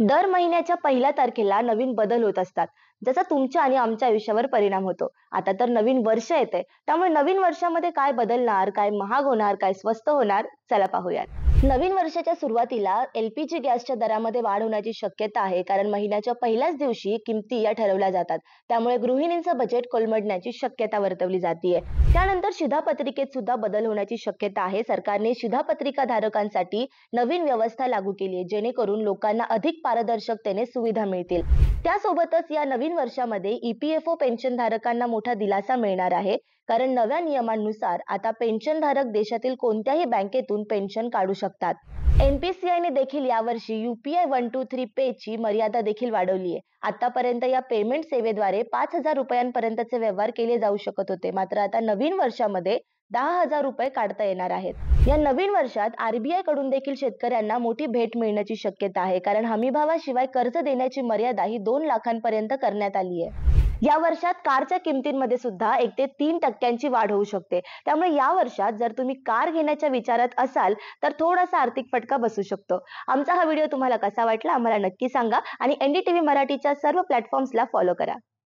दर महिन्याच्या पहिल्या तारखेला नवीन बदल होत असतात, ज्याचा तुमच्या आणि आमच्या आयुष्यावर परिणाम होतो. आता तर नवीन वर्ष येते, त्यामुळे नवीन वर्षामध्ये काय बदलणार, काय महाग होणार, काय स्वस्त होणार, चला पाहूयात. नवीन वर्षाच्या सुरुवातीला एलपीजी गॅसच्या दरामध्ये वाढ होण्याची शक्यता आहे, कारण महिन्याच्या पहिल्याच दिवशी किमती या ठरवल्या जातात. त्यामुळे गृहिणींचं बजेट कोलमडण्याची शक्यता वर्तवली जाते. त्यानंतर शिधापत्रिकेत सुद्धा बदल होण्याची शक्यता आहे. सरकारने शिधापत्रिका धारकांसाठी नवीन व्यवस्था लागू केली आहे, जेणेकरून लोकांना अधिक पारदर्शकतेने सुविधा मिळतील. त्यासोबतच या नवीन वर्षामध्ये ईपीएफओ पेन्शन धारकांना मोठा दिलासा मिळणार आहे, कारण नव्या नियमांनुसार आता पेन्शनधारक देशातील कोणत्याही बँकेतून पेन्शन काढू शकतात. एनपीसीआयने देखील यावर्षी यूपीआय 123 पे ची मर्यादा देखील वाढवली आहे. आतापर्यंत या पेमेंट सेवेद्वारे 5,000 रुपयांपर्यंतचे व्यवहार केले जाऊ शकत होते, मात्र आता नवीन वर्षामध्ये 10,000 रुपये काढता येणार आहेत. या नवीन वर्षात आरबीआय कडून देखील शेतकऱ्यांना मोठी भेट मिळण्याची शक्यता आहे, कारण हमीभावाशिवाय कर्ज देण्याची मर्यादा ही 2 लाखांपर्यंत करण्यात आली आहे. या वर्षात कारच्या किमतींमध्ये सुद्धा 1 ते 3% वाढ होऊ शकते. त्यामुळे या वर्षात जर तुम्ही कार घेण्याच्या विचारात असाल तर थोडासा आर्थिक फटका बसू शकतो. आमचा हा व्हिडिओ तुम्हाला कसा वाटला आम्हाला नक्की सांगा आणि एनडीटीव्ही मराठीच्या सर्व प्लॅटफॉर्म्सला फॉलो करा.